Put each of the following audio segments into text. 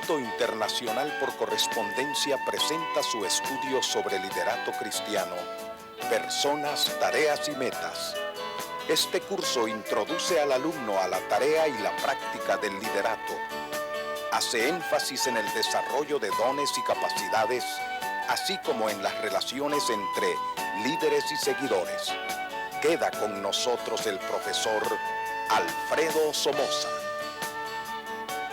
Instituto Internacional por Correspondencia presenta su estudio sobre liderato cristiano, Personas, Tareas y Metas. Este curso introduce al alumno a la tarea y la práctica del liderato. Hace énfasis en el desarrollo de dones y capacidades, así como en las relaciones entre líderes y seguidores. Queda con nosotros el profesor Alfredo Somoza.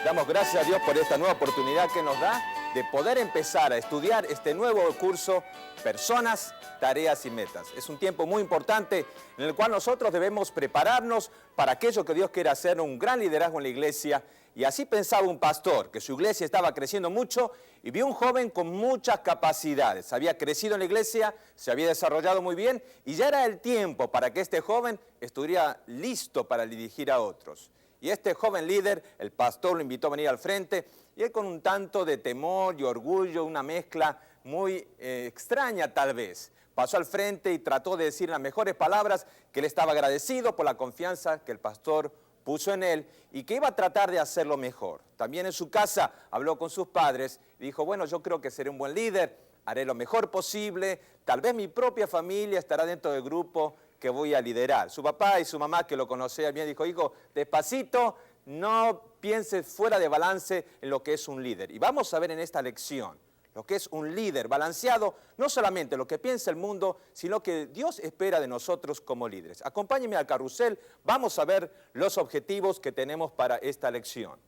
Damos gracias a Dios por esta nueva oportunidad que nos da de poder empezar a estudiar este nuevo curso, Personas, Tareas y Metas. Es un tiempo muy importante en el cual nosotros debemos prepararnos para aquello que Dios quiere hacer, un gran liderazgo en la iglesia. Y así pensaba un pastor, que su iglesia estaba creciendo mucho y vio un joven con muchas capacidades. Había crecido en la iglesia, se había desarrollado muy bien y ya era el tiempo para que este joven estuviera listo para dirigir a otros. Y este joven líder, el pastor lo invitó a venir al frente y él con un tanto de temor y orgullo, una mezcla muy extraña tal vez, pasó al frente y trató de decir las mejores palabras que él estaba agradecido por la confianza que el pastor puso en él y que iba a tratar de hacerlo mejor. También en su casa habló con sus padres y dijo, bueno, yo creo que seré un buen líder, haré lo mejor posible, tal vez mi propia familia estará dentro del grupo que voy a liderar. Su papá y su mamá, que lo conocían bien, dijo, hijo, despacito, no pienses fuera de balance en lo que es un líder. Y vamos a ver en esta lección lo que es un líder balanceado, no solamente lo que piensa el mundo, sino que Dios espera de nosotros como líderes. Acompáñenme al carrusel, vamos a ver los objetivos que tenemos para esta lección.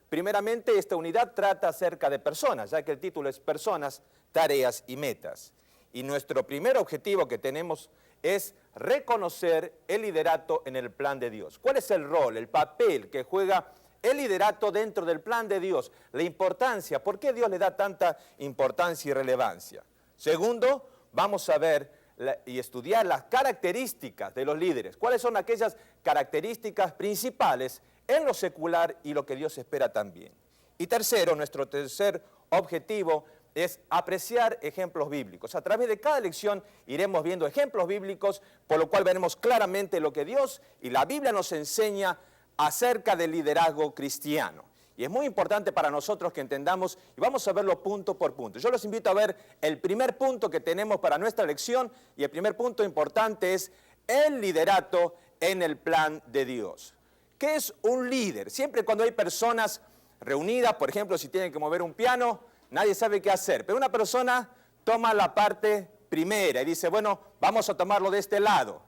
Primeramente, esta unidad trata acerca de personas, ya que el título es Personas, Tareas y Metas. Y nuestro primer objetivo que tenemos es reconocer el liderato en el plan de Dios. ¿Cuál es el rol, el papel que juega el liderato dentro del plan de Dios? La importancia, ¿por qué Dios le da tanta importancia y relevancia? Segundo, vamos a ver y estudiar las características de los líderes. ¿Cuáles son aquellas características principales en lo secular y lo que Dios espera también? Y tercero, nuestro tercer objetivo es apreciar ejemplos bíblicos. A través de cada lección iremos viendo ejemplos bíblicos, por lo cual veremos claramente lo que Dios y la Biblia nos enseña acerca del liderazgo cristiano. Y es muy importante para nosotros que entendamos, y vamos a verlo punto por punto. Yo los invito a ver el primer punto que tenemos para nuestra lección, y el primer punto importante es el liderato en el plan de Dios. ¿Qué es un líder? Siempre cuando hay personas reunidas, por ejemplo, si tienen que mover un piano, nadie sabe qué hacer, pero una persona toma la parte primera y dice, bueno, vamos a tomarlo de este lado.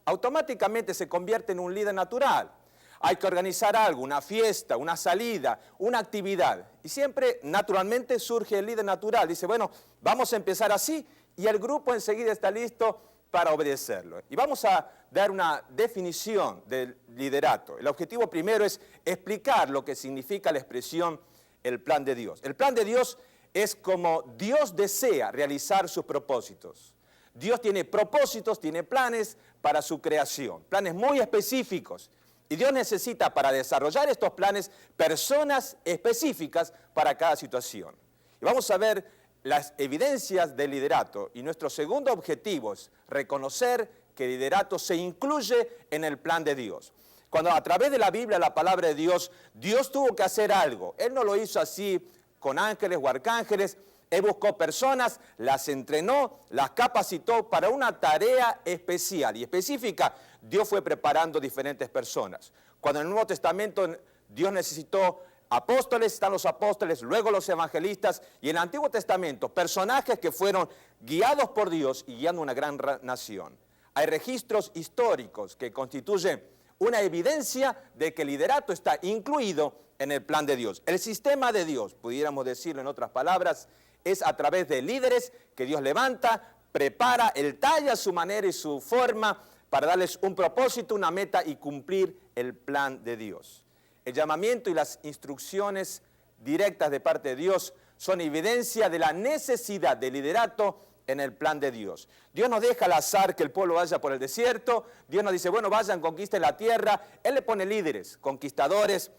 Automáticamente se convierte en un líder natural. Hay que organizar algo, una fiesta, una salida, una actividad. Y siempre, naturalmente, surge el líder natural. Dice, bueno, vamos a empezar así y el grupo enseguida está listo para obedecerlo. Y vamos a dar una definición del liderato. El objetivo primero es explicar lo que significa la expresión el plan de Dios. El plan de Dios es como Dios desea realizar sus propósitos. Dios tiene propósitos, tiene planes para su creación, planes muy específicos. Y Dios necesita para desarrollar estos planes personas específicas para cada situación. Y vamos a ver las evidencias del liderato. Y nuestro segundo objetivo es reconocer que el liderato se incluye en el plan de Dios. Cuando a través de la Biblia, la palabra de Dios, Dios tuvo que hacer algo. Él no lo hizo así con ángeles o arcángeles. Él buscó personas, las entrenó, las capacitó para una tarea especial y específica. Dios fue preparando diferentes personas. Cuando en el Nuevo Testamento Dios necesitó apóstoles, están los apóstoles, luego los evangelistas, y en el Antiguo Testamento personajes que fueron guiados por Dios y guiando una gran nación. Hay registros históricos que constituyen una evidencia de que el liderato está incluido en el plan de Dios. El sistema de Dios, pudiéramos decirlo en otras palabras, es a través de líderes que Dios levanta, prepara, él talla su manera y su forma para darles un propósito, una meta y cumplir el plan de Dios. El llamamiento y las instrucciones directas de parte de Dios son evidencia de la necesidad de liderato en el plan de Dios. Dios nos deja al azar que el pueblo vaya por el desierto. Dios nos dice, bueno, vayan, conquisten la tierra. Él le pone líderes, conquistadores,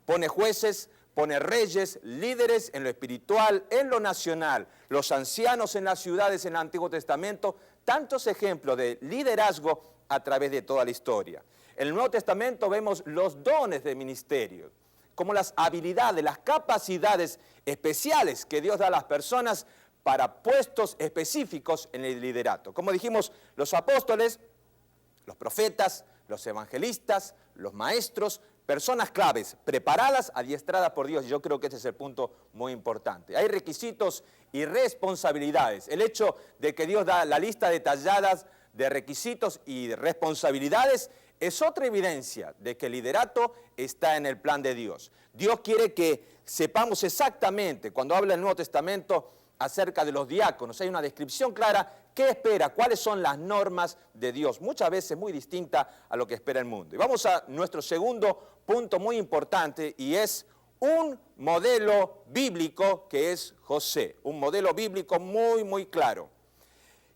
pone jueces, pone reyes, líderes en lo espiritual, en lo nacional, los ancianos en las ciudades en el Antiguo Testamento, tantos ejemplos de liderazgo a través de toda la historia. En el Nuevo Testamento vemos los dones de ministerio. como las habilidades, las capacidades especiales que Dios da a las personas para puestos específicos en el liderato. Como dijimos, los apóstoles, los profetas, los evangelistas, los maestros, personas claves, preparadas, adiestradas por Dios. Y yo creo que ese es el punto muy importante. Hay requisitos y responsabilidades. El hecho de que Dios da la lista detallada de requisitos y de responsabilidades es otra evidencia de que el liderato está en el plan de Dios. Dios quiere que sepamos exactamente, cuando habla el Nuevo Testamento acerca de los diáconos, hay una descripción clara, qué espera, cuáles son las normas de Dios, muchas veces muy distinta a lo que espera el mundo. Y vamos a nuestro segundo punto muy importante, y es un modelo bíblico que es José, un modelo bíblico muy claro.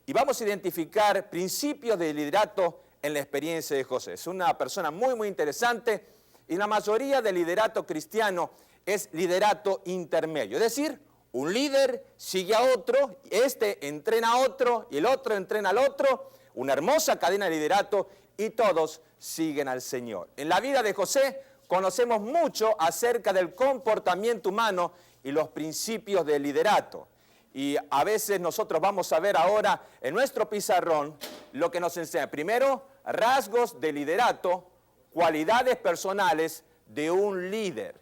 Y vamos a identificar principios de liderato en la experiencia de José. Es una persona muy interesante, y la mayoría del liderato cristiano es liderato intermedio, es decir, un líder sigue a otro, este entrena a otro y el otro entrena al otro, una hermosa cadena de liderato y todos siguen al Señor. En la vida de José conocemos mucho acerca del comportamiento humano y los principios del liderato. Y a veces nosotros vamos a ver ahora en nuestro pizarrón lo que nos enseña. Primero, rasgos de liderato, cualidades personales de un líder,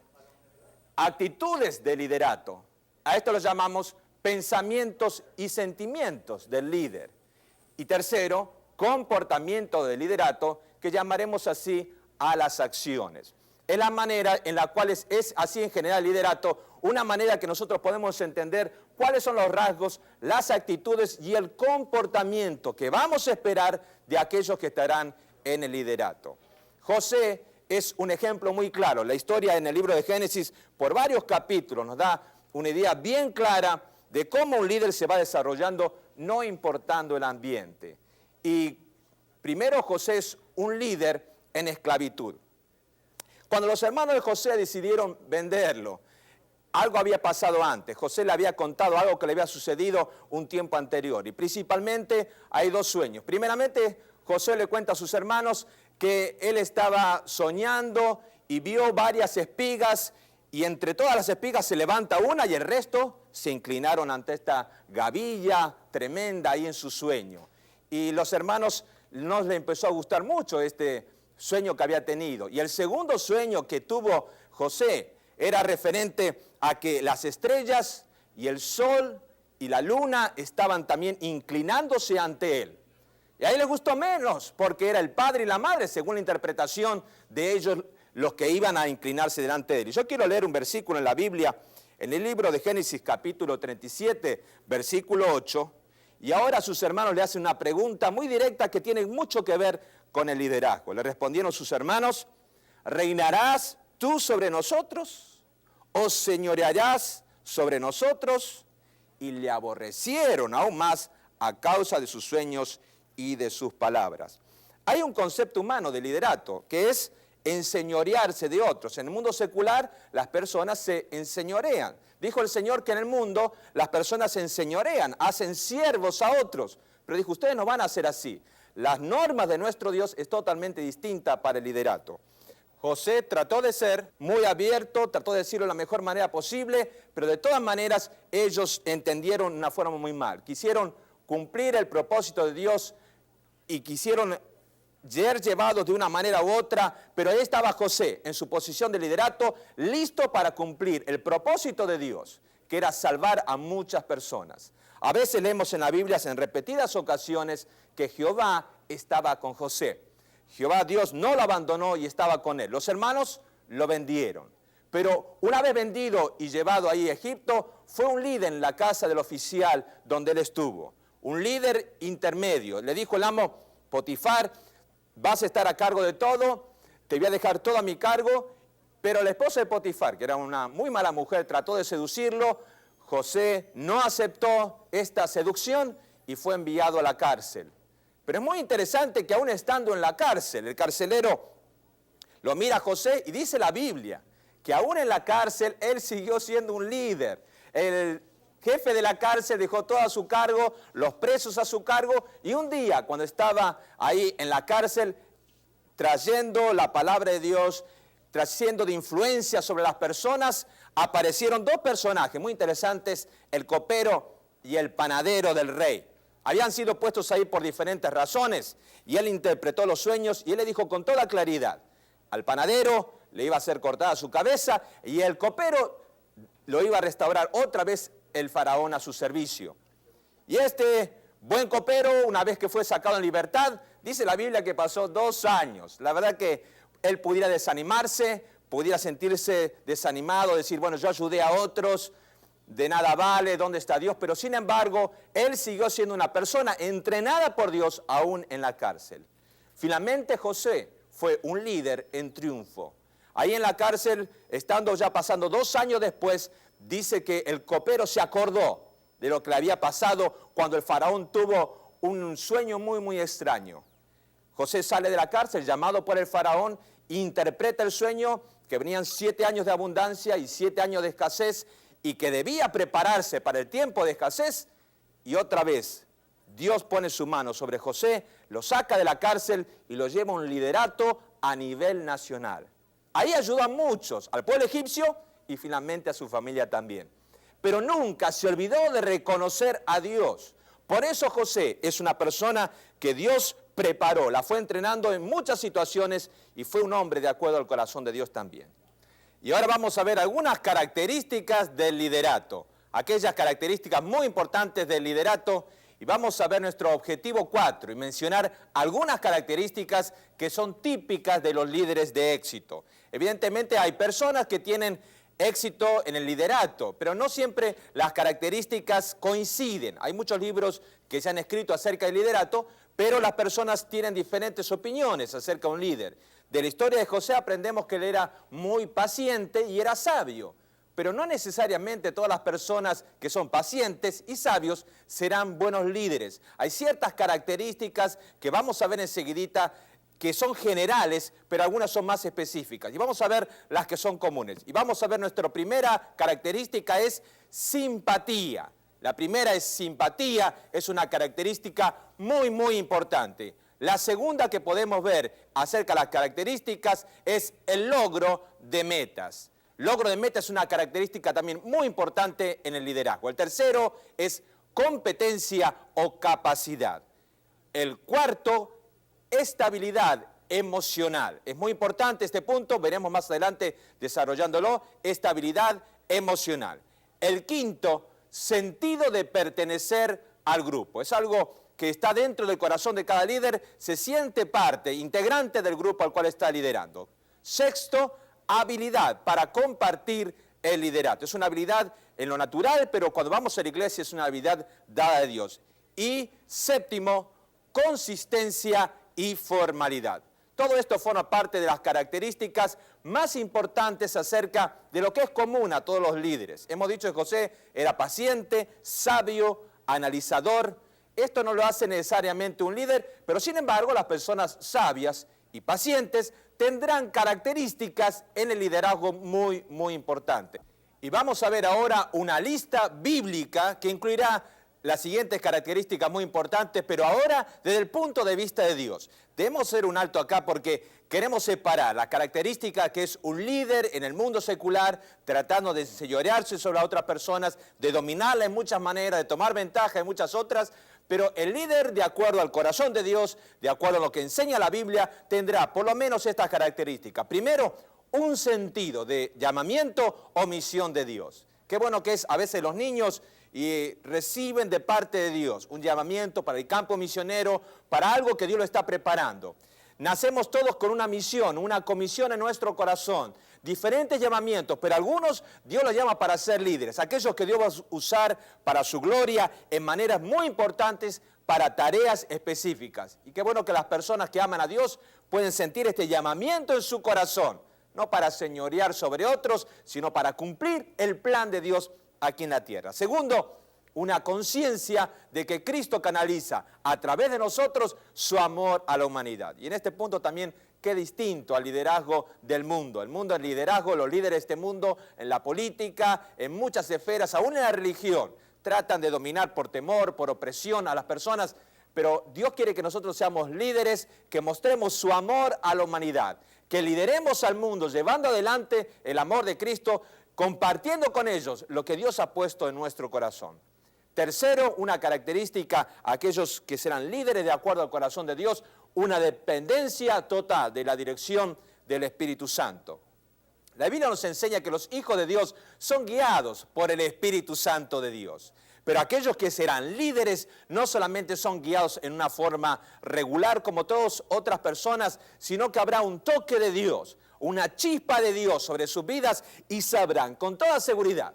actitudes de liderato. A esto lo llamamos pensamientos y sentimientos del líder. Y tercero, comportamiento de liderato, que llamaremos así a las acciones. Es la manera en la cual es así en general el liderato, una manera que nosotros podemos entender cuáles son los rasgos, las actitudes y el comportamiento que vamos a esperar de aquellos que estarán en el liderato. José es un ejemplo muy claro. La historia en el libro de Génesis, por varios capítulos, nos da una idea bien clara de cómo un líder se va desarrollando, no importando el ambiente. Y primero José es un líder en esclavitud. Cuando los hermanos de José decidieron venderlo, algo había pasado antes. José le había contado algo que le había sucedido un tiempo anterior. Y principalmente hay dos sueños. Primeramente, José le cuenta a sus hermanos que él estaba soñando y vio varias espigas, y entre todas las espigas se levanta una y el resto se inclinaron ante esta gavilla tremenda ahí en su sueño. Y los hermanos no les empezó a gustar mucho este sueño que había tenido. Y el segundo sueño que tuvo José era referente a que las estrellas y el sol y la luna estaban también inclinándose ante él. Y a él le gustó menos porque era el padre y la madre, según la interpretación de ellos, los que iban a inclinarse delante de él. Y yo quiero leer un versículo en la Biblia, en el libro de Génesis capítulo 37, versículo 8, y ahora sus hermanos le hacen una pregunta muy directa que tiene mucho que ver con el liderazgo. Le respondieron sus hermanos: ¿reinarás tú sobre nosotros o señorearás sobre nosotros? Y le aborrecieron aún más a causa de sus sueños y de sus palabras. Hay un concepto humano de liderato que es enseñorearse de otros. En el mundo secular las personas se enseñorean. Dijo el Señor que en el mundo las personas se enseñorean, hacen siervos a otros. Pero dijo, ustedes no van a ser así. Las normas de nuestro Dios es totalmente distinta para el liderato. José trató de ser muy abierto, trató de decirlo de la mejor manera posible, pero de todas maneras ellos entendieron de una forma muy mal. Quisieron cumplir el propósito de Dios y quisieron ser llevados de una manera u otra, pero ahí estaba José en su posición de liderato, listo para cumplir el propósito de Dios, que era salvar a muchas personas. A veces leemos en la Biblia en repetidas ocasiones que Jehová estaba con José. Jehová Dios no lo abandonó y estaba con él. Los hermanos lo vendieron. Pero una vez vendido y llevado ahí a Egipto, fue un líder en la casa del oficial donde él estuvo. Un líder intermedio. Le dijo el amo Potifar: vas a estar a cargo de todo, te voy a dejar todo a mi cargo. Pero la esposa de Potifar, que era una muy mala mujer, trató de seducirlo. José no aceptó esta seducción y fue enviado a la cárcel. Pero es muy interesante que aún estando en la cárcel, el carcelero lo mira a José y dice la Biblia que aún en la cárcel él siguió siendo un líder. El jefe de la cárcel dejó todo a su cargo, los presos a su cargo, y un día cuando estaba ahí en la cárcel trayendo la palabra de Dios, trasciendo de influencia sobre las personas, aparecieron dos personajes muy interesantes, el copero y el panadero del rey. Habían sido puestos ahí por diferentes razones y él interpretó los sueños y él le dijo con toda claridad, al panadero le iba a ser cortada su cabeza y el copero lo iba a restaurar otra vez el faraón a su servicio. Y este buen copero, una vez que fue sacado en libertad, dice la Biblia que pasó 2 años. La verdad que él pudiera desanimarse, pudiera sentirse desanimado, decir, bueno, yo ayudé a otros, de nada vale, ¿dónde está Dios? Pero sin embargo, él siguió siendo una persona entrenada por Dios aún en la cárcel. Finalmente José fue un líder en triunfo. Ahí en la cárcel, estando ya pasando 2 años después, dice que el copero se acordó de lo que le había pasado cuando el faraón tuvo un sueño muy extraño. José sale de la cárcel, llamado por el faraón, interpreta el sueño, que venían 7 años de abundancia y 7 años de escasez, y que debía prepararse para el tiempo de escasez, y otra vez Dios pone su mano sobre José, lo saca de la cárcel y lo lleva a un liderato a nivel nacional. Ahí ayudó a muchos, al pueblo egipcio y finalmente a su familia también. Pero nunca se olvidó de reconocer a Dios. Por eso José es una persona que Dios preparó, la fue entrenando en muchas situaciones y fue un hombre de acuerdo al corazón de Dios también. Y ahora vamos a ver algunas características del liderato, aquellas características muy importantes del liderato, y vamos a ver nuestro objetivo 4 y mencionar algunas características que son típicas de los líderes de éxito. Evidentemente hay personas que tienen éxito en el liderato, pero no siempre las características coinciden. Hay muchos libros que se han escrito acerca del liderato, pero las personas tienen diferentes opiniones acerca de un líder. De la historia de José aprendemos que él era muy paciente y era sabio, pero no necesariamente todas las personas que son pacientes y sabios serán buenos líderes. Hay ciertas características que vamos a ver enseguidita que son generales, pero algunas son más específicas. Y vamos a ver las que son comunes. Y vamos a ver nuestra primera característica es simpatía. La primera es simpatía, es una característica muy importante. La segunda que podemos ver acerca de las características es el logro de metas. Logro de metas es una característica también muy importante en el liderazgo. El tercero es competencia o capacidad. El cuarto, estabilidad emocional. Es muy importante este punto, veremos más adelante desarrollándolo, estabilidad emocional. El quinto, sentido de pertenecer al grupo. Es algo que está dentro del corazón de cada líder, se siente parte, integrante del grupo al cual está liderando. Sexto, habilidad para compartir el liderato. Es una habilidad en lo natural, pero cuando vamos a la iglesia es una habilidad dada de Dios. Y séptimo, consistencia y formalidad. Todo esto forma parte de las características más importantes acerca de lo que es común a todos los líderes. Hemos dicho que José era paciente, sabio, analizador. Esto no lo hace necesariamente un líder, pero sin embargo las personas sabias y pacientes tendrán características en el liderazgo muy importantes. Y vamos a ver ahora una lista bíblica que incluirá las siguientes características muy importantes, pero ahora desde el punto de vista de Dios. Debemos hacer un alto acá porque queremos separar la característica que es un líder en el mundo secular, tratando de enseñorearse sobre las otras personas, de dominarla en muchas maneras, de tomar ventaja en muchas otras, pero el líder, de acuerdo al corazón de Dios, de acuerdo a lo que enseña la Biblia, tendrá por lo menos estas características. Primero, un sentido de llamamiento o misión de Dios. Qué bueno que es a veces los niños y reciben de parte de Dios un llamamiento para el campo misionero, para algo que Dios lo está preparando. Nacemos todos con una misión, una comisión en nuestro corazón, diferentes llamamientos, pero algunos Dios los llama para ser líderes, aquellos que Dios va a usar para su gloria en maneras muy importantes para tareas específicas. Y qué bueno que las personas que aman a Dios pueden sentir este llamamiento en su corazón, no para señorear sobre otros, sino para cumplir el plan de Dios aquí en la tierra. Segundo, una conciencia de que Cristo canaliza a través de nosotros su amor a la humanidad. Y en este punto también, qué distinto al liderazgo del mundo. El mundo es liderazgo, los líderes de este mundo, en la política, en muchas esferas, aún en la religión, tratan de dominar por temor, por opresión a las personas, pero Dios quiere que nosotros seamos líderes, que mostremos su amor a la humanidad, que lideremos al mundo, llevando adelante el amor de Cristo, compartiendo con ellos lo que Dios ha puesto en nuestro corazón. Tercero, una característica, aquellos que serán líderes de acuerdo al corazón de Dios, una dependencia total de la dirección del Espíritu Santo. La Biblia nos enseña que los hijos de Dios son guiados por el Espíritu Santo de Dios. Pero aquellos que serán líderes no solamente son guiados en una forma regular como todas otras personas, sino que habrá un toque de Dios, una chispa de Dios sobre sus vidas y sabrán con toda seguridad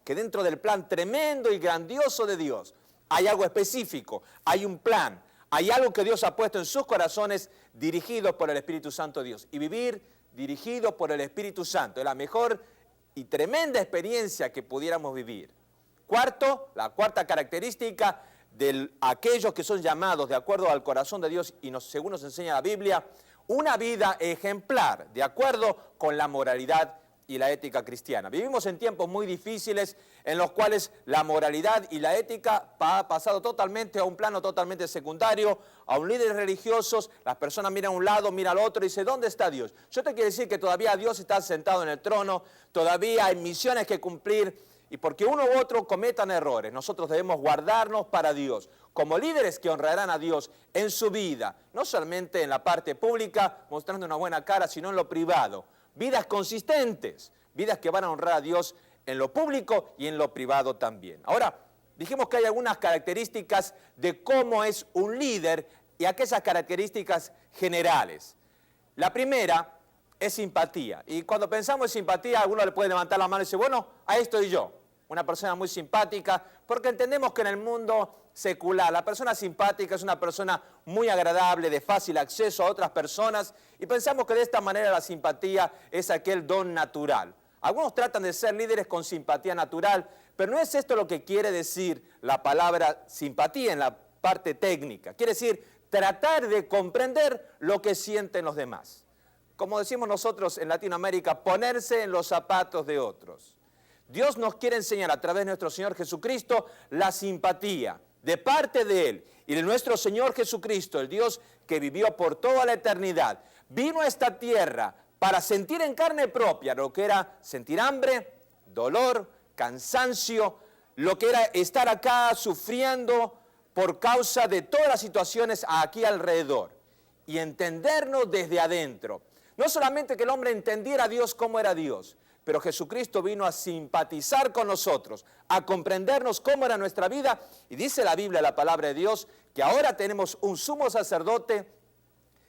que dentro del plan tremendo y grandioso de Dios hay algo específico, hay un plan, hay algo que Dios ha puesto en sus corazones dirigidos por el Espíritu Santo de Dios. Y vivir dirigido por el Espíritu Santo es la mejor y tremenda experiencia que pudiéramos vivir. Cuarto, la cuarta característica de aquellos que son llamados de acuerdo al corazón de Dios y según nos enseña la Biblia, una vida ejemplar de acuerdo con la moralidad y la ética cristiana. Vivimos en tiempos muy difíciles en los cuales la moralidad y la ética ha pasado totalmente a un plano totalmente secundario, a un líder religiosos, las personas miran a un lado, miran al otro y dicen, ¿dónde está Dios? Yo te quiero decir que todavía Dios está sentado en el trono, todavía hay misiones que cumplir, y porque uno u otro cometan errores, nosotros debemos guardarnos para Dios, como líderes que honrarán a Dios en su vida, no solamente en la parte pública, mostrando una buena cara, sino en lo privado. Vidas consistentes, vidas que van a honrar a Dios en lo público y en lo privado también. Ahora, dijimos que hay algunas características de cómo es un líder y aquellas características generales. La primera es simpatía. Y cuando pensamos en simpatía, alguno le puede levantar la mano y decir, bueno, ahí estoy yo. Una persona muy simpática, porque entendemos que en el mundo secular la persona simpática es una persona muy agradable, de fácil acceso a otras personas, y pensamos que de esta manera la simpatía es aquel don natural. Algunos tratan de ser líderes con simpatía natural, pero no es esto lo que quiere decir la palabra simpatía en la parte técnica. Quiere decir tratar de comprender lo que sienten los demás. Como decimos nosotros en Latinoamérica, ponerse en los zapatos de otros. Dios nos quiere enseñar a través de nuestro Señor Jesucristo la simpatía de parte de Él y de nuestro Señor Jesucristo, el Dios que vivió por toda la eternidad. Vino a esta tierra para sentir en carne propia lo que era sentir hambre, dolor, cansancio, lo que era estar acá sufriendo por causa de todas las situaciones aquí alrededor y entendernos desde adentro. No solamente que el hombre entendiera a Dios como era Dios, pero Jesucristo vino a simpatizar con nosotros, a comprendernos cómo era nuestra vida. Y dice la Biblia, la palabra de Dios, que ahora tenemos un sumo sacerdote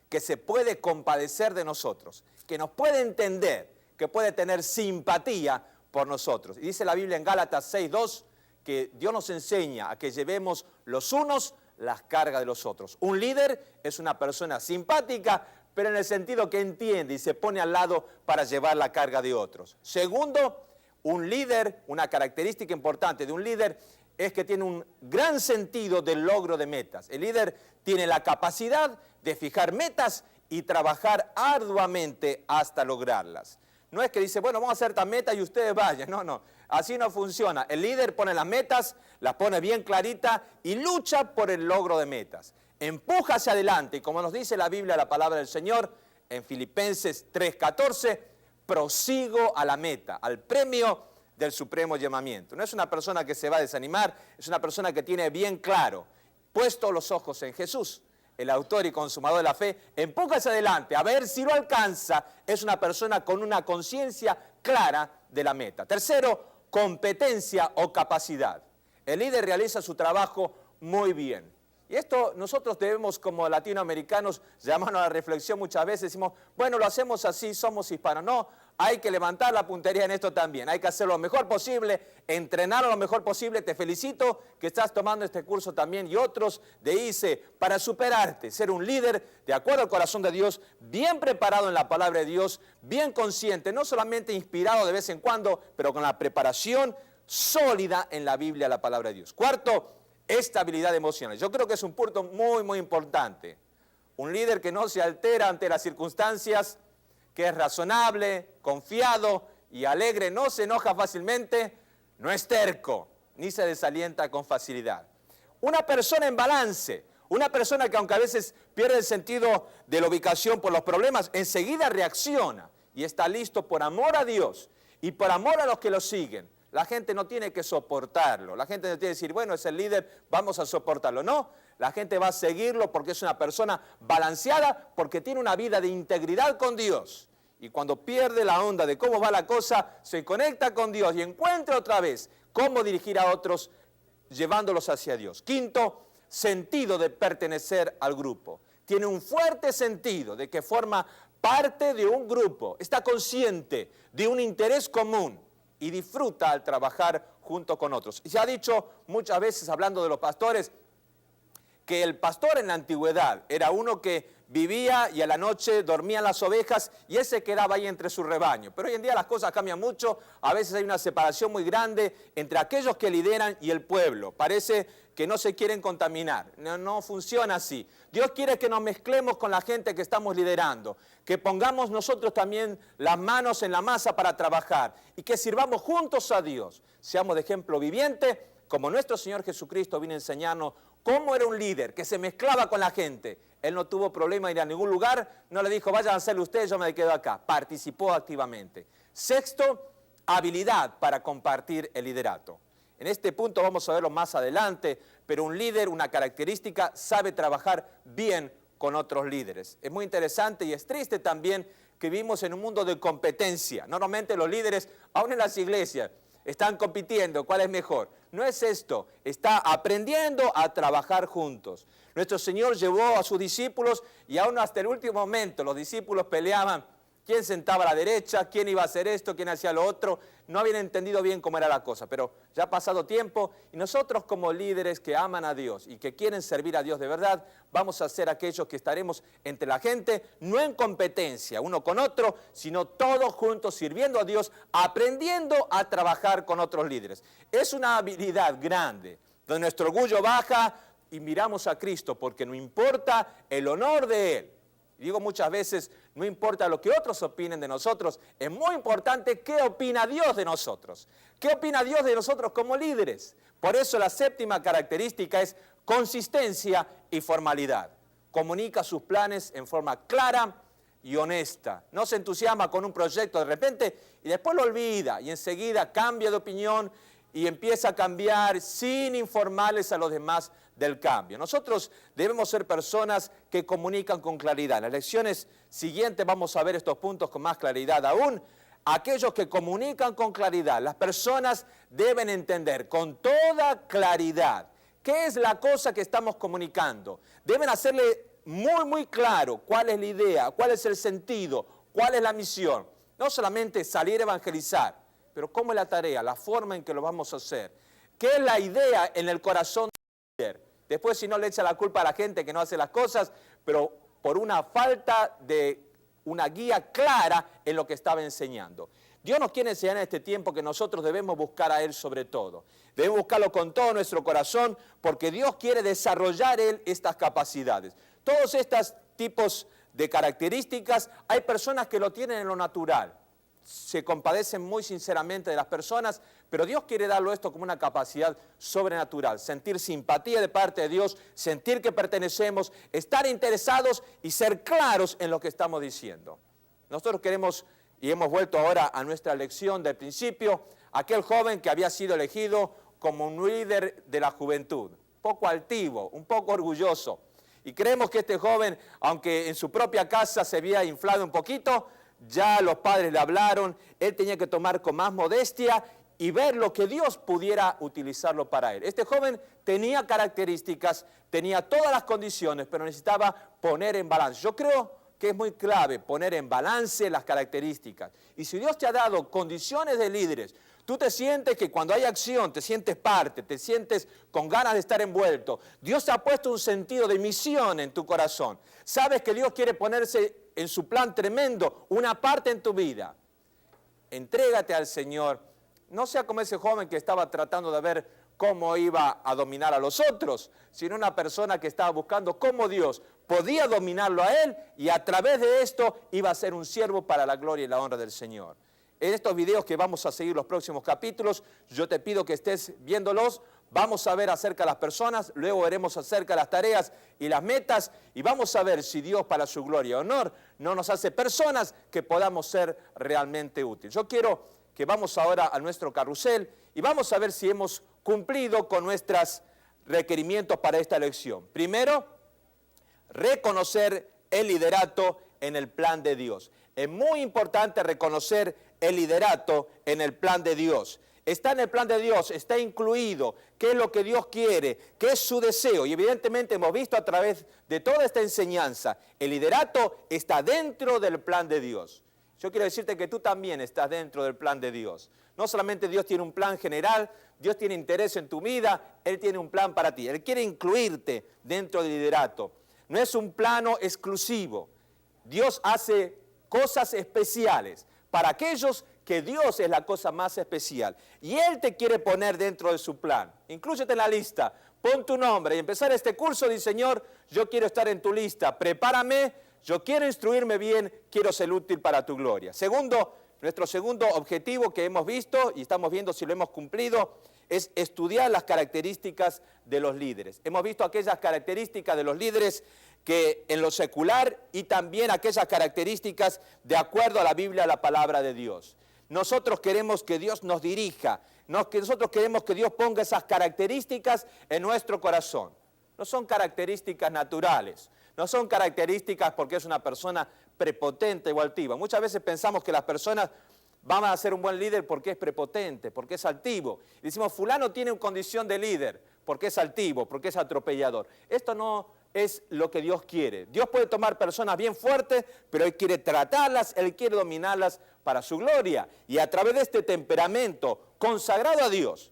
que se puede compadecer de nosotros, que nos puede entender, que puede tener simpatía por nosotros. Y dice la Biblia en Gálatas 6:2 que Dios nos enseña a que llevemos los unos las cargas de los otros. Un líder es una persona simpática, pero en el sentido que entiende y se pone al lado para llevar la carga de otros. Segundo, un líder, una característica importante de un líder es que tiene un gran sentido del logro de metas. El líder tiene la capacidad de fijar metas y trabajar arduamente hasta lograrlas. No es que dice, bueno, vamos a hacer esta meta y ustedes vayan. No, así no funciona. El líder pone las metas, las pone bien claritas y lucha por el logro de metas. Empuja hacia adelante y como nos dice la Biblia, la palabra del Señor, en Filipenses 3:14, prosigo a la meta, al premio del supremo llamamiento. No es una persona que se va a desanimar, es una persona que tiene bien claro, puesto los ojos en Jesús, el autor y consumador de la fe, empuja hacia adelante, a ver si lo alcanza, es una persona con una conciencia clara de la meta. Tercero, competencia o capacidad. El líder realiza su trabajo muy bien. Y esto nosotros debemos como latinoamericanos llamarnos a la reflexión muchas veces, decimos, bueno, lo hacemos así, somos hispanos. No, hay que levantar la puntería en esto también, hay que hacerlo lo mejor posible, entrenarlo lo mejor posible. Te felicito que estás tomando este curso también y otros de ICE para superarte, ser un líder de acuerdo al corazón de Dios, bien preparado en la palabra de Dios, bien consciente, no solamente inspirado de vez en cuando, pero con la preparación sólida en la Biblia, la palabra de Dios. Cuarto, estabilidad emocional. Yo creo que es un punto muy, muy importante. Un líder que no se altera ante las circunstancias, que es razonable, confiado y alegre, no se enoja fácilmente, no es terco, ni se desalienta con facilidad. Una persona en balance, Una persona que aunque a veces pierde el sentido de la ubicación por los problemas, enseguida reacciona y está listo por amor a Dios y por amor a los que lo siguen. La gente no tiene que soportarlo. La gente no tiene que decir, bueno, es el líder, vamos a soportarlo. No, la gente va a seguirlo porque es una persona balanceada, porque tiene una vida de integridad con Dios. Y cuando pierde la onda de cómo va la cosa, se conecta con Dios y encuentra otra vez cómo dirigir a otros llevándolos hacia Dios. Quinto, sentido de pertenecer al grupo. Tiene un fuerte sentido de que forma parte de un grupo, está consciente de un interés común y disfruta al trabajar junto con otros. Y se ha dicho muchas veces, hablando de los pastores, que el pastor en la antigüedad era uno que vivía y a la noche dormían las ovejas y él se quedaba ahí entre su rebaño. Pero hoy en día las cosas cambian mucho, a veces hay una separación muy grande entre aquellos que lideran y el pueblo. Parece que no se quieren contaminar, no funciona así. Dios quiere que nos mezclemos con la gente que estamos liderando, que pongamos nosotros también las manos en la masa para trabajar y que sirvamos juntos a Dios. Seamos de ejemplo viviente, como nuestro Señor Jesucristo vino a enseñarnos cómo era un líder que se mezclaba con la gente. Él no tuvo problema de ir a ningún lugar, no le dijo, vayan a hacerlo ustedes, yo me quedo acá. Participó activamente. Sexto, habilidad para compartir el liderato. En este punto vamos a verlo más adelante, pero un líder, una característica, sabe trabajar bien con otros líderes. Es muy interesante y es triste también que vivimos en un mundo de competencia. Normalmente los líderes, aún en las iglesias, están compitiendo, ¿cuál es mejor? No es esto, está aprendiendo a trabajar juntos. Nuestro Señor llevó a sus discípulos y aún hasta el último momento los discípulos peleaban quién sentaba a la derecha, quién iba a hacer esto, quién hacía lo otro. No habían entendido bien cómo era la cosa, pero ya ha pasado tiempo y nosotros como líderes que aman a Dios y que quieren servir a Dios de verdad, vamos a ser aquellos que estaremos entre la gente, no en competencia uno con otro, sino todos juntos sirviendo a Dios, aprendiendo a trabajar con otros líderes. Es una habilidad grande, donde nuestro orgullo baja y miramos a Cristo, porque no importa el honor de Él. Y digo muchas veces, no importa lo que otros opinen de nosotros, es muy importante qué opina Dios de nosotros. ¿Qué opina Dios de nosotros como líderes? Por eso la séptima característica es consistencia y formalidad. Comunica sus planes en forma clara y honesta. No se entusiasma con un proyecto de repente y después lo olvida y enseguida cambia de opinión y empieza a cambiar sin informarles a los demás del cambio. Nosotros debemos ser personas que comunican con claridad. En las lecciones siguientes vamos a ver estos puntos con más claridad aún. Aquellos que comunican con claridad, las personas deben entender con toda claridad qué es la cosa que estamos comunicando. Deben hacerle muy claro cuál es la idea, cuál es el sentido, cuál es la misión. No solamente salir a evangelizar, pero cómo es la tarea, la forma en que lo vamos a hacer. ¿Qué es la idea en el corazón del líder? Después si no le echa la culpa a la gente que no hace las cosas, pero por una falta de una guía clara en lo que estaba enseñando. Dios nos quiere enseñar en este tiempo que nosotros debemos buscar a Él sobre todo. Debemos buscarlo con todo nuestro corazón porque Dios quiere desarrollar Él estas capacidades. Todos estos tipos de características, hay personas que lo tienen en lo natural. Se compadecen muy sinceramente de las personas, pero Dios quiere darlo esto como una capacidad sobrenatural, sentir simpatía de parte de Dios, sentir que pertenecemos, estar interesados y ser claros en lo que estamos diciendo. Nosotros queremos, y hemos vuelto ahora a nuestra lección del principio, aquel joven que había sido elegido como un líder de la juventud, poco altivo, un poco orgulloso, y creemos que este joven, aunque en su propia casa se había inflado un poquito, ya los padres le hablaron, él tenía que tomar con más modestia y ver lo que Dios pudiera utilizarlo para él. Este joven tenía características, tenía todas las condiciones, pero necesitaba poner en balance. Yo creo que es muy clave poner en balance las características. Y si Dios te ha dado condiciones de líderes, tú te sientes que cuando hay acción, te sientes parte, te sientes con ganas de estar envuelto. Dios te ha puesto un sentido de misión en tu corazón. Sabes que Dios quiere ponerse en su plan tremendo, una parte en tu vida. Entrégate al Señor. No sea como ese joven que estaba tratando de ver cómo iba a dominar a los otros, sino una persona que estaba buscando cómo Dios podía dominarlo a él y a través de esto iba a ser un siervo para la gloria y la honra del Señor. En estos videos que vamos a seguir los próximos capítulos, yo te pido que estés viéndolos Vamos a ver acerca de las personas, luego veremos acerca de las tareas y las metas, y vamos a ver si Dios, para su gloria y honor, no nos hace personas que podamos ser realmente útiles. Yo quiero que vamos ahora a nuestro carrusel y vamos a ver si hemos cumplido con nuestros requerimientos para esta lección. Primero, reconocer el liderato en el plan de Dios. Es muy importante reconocer el liderato en el plan de Dios. Está en el plan de Dios, está incluido, qué es lo que Dios quiere, qué es su deseo. Y evidentemente hemos visto a través de toda esta enseñanza, el liderato está dentro del plan de Dios. Yo quiero decirte que tú también estás dentro del plan de Dios. No solamente Dios tiene un plan general, Dios tiene interés en tu vida, Él tiene un plan para ti. Él quiere incluirte dentro del liderato. No es un plano exclusivo. Dios hace cosas especiales para aquellos que Dios es la cosa más especial. Y Él te quiere poner dentro de su plan. Inclúyete en la lista, pon tu nombre y empezar este curso. Dice, Señor, yo quiero estar en tu lista, prepárame, yo quiero instruirme bien, quiero ser útil para tu gloria. Segundo, nuestro segundo objetivo que hemos visto, y estamos viendo si lo hemos cumplido, es estudiar las características de los líderes. Hemos visto aquellas características de los líderes que en lo secular y también aquellas características de acuerdo a la Biblia, a la palabra de Dios. Nosotros queremos que Dios nos dirija, nosotros queremos que Dios ponga esas características en nuestro corazón. No son características naturales, no son características porque es una persona prepotente o altiva. Muchas veces pensamos que las personas van a ser un buen líder porque es prepotente, porque es altivo. Y decimos, fulano tiene una condición de líder porque es altivo, porque es atropellador. Esto no es lo que Dios quiere. Dios puede tomar personas bien fuertes, pero Él quiere tratarlas, Él quiere dominarlas para su gloria. Y a través de este temperamento consagrado a Dios,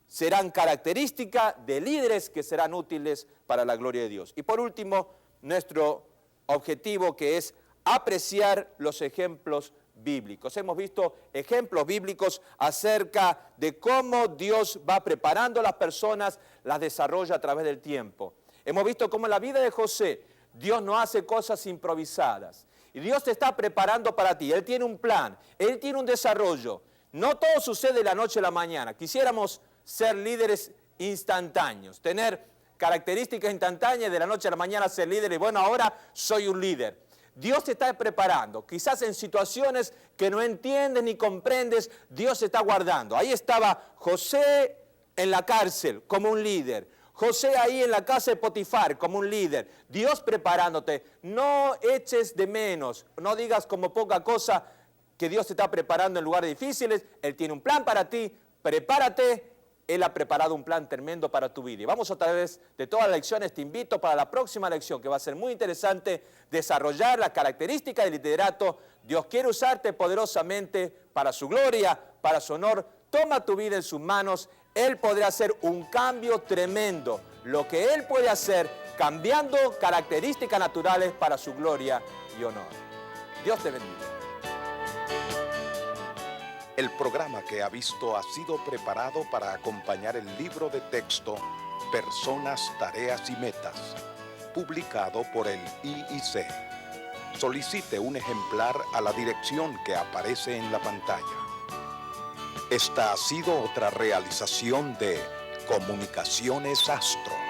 serán características de líderes que serán útiles para la gloria de Dios. Y por último, nuestro objetivo, que es apreciar los ejemplos bíblicos. Hemos visto ejemplos bíblicos acerca de cómo Dios va preparando a las personas, las desarrolla a través del tiempo. Hemos visto cómo en la vida de José, Dios no hace cosas improvisadas. Y Dios te está preparando para ti. Él tiene un plan, Él tiene un desarrollo. No todo sucede de la noche a la mañana. Quisiéramos ser líderes instantáneos, tener características instantáneas de la noche a la mañana, ser líder y bueno, ahora soy un líder. Dios te está preparando, quizás en situaciones que no entiendes ni comprendes, Dios te está guardando. Ahí estaba José en la cárcel como un líder, José ahí en la casa de Potifar como un líder, Dios preparándote. No eches de menos, no digas como poca cosa que Dios te está preparando en lugares difíciles. Él tiene un plan para ti, prepárate. Él ha preparado un plan tremendo para tu vida. Y vamos a través de todas las lecciones, te invito para la próxima lección, que va a ser muy interesante, desarrollar las características del liderato. Dios quiere usarte poderosamente para su gloria, para su honor. Toma tu vida en sus manos. Él podrá hacer un cambio tremendo. Lo que Él puede hacer, cambiando características naturales para su gloria y honor. Dios te bendiga. El programa que ha visto ha sido preparado para acompañar el libro de texto Personas, Tareas y Metas, publicado por el IIC. Solicite un ejemplar a la dirección que aparece en la pantalla. Esta ha sido otra realización de Comunicaciones Astro.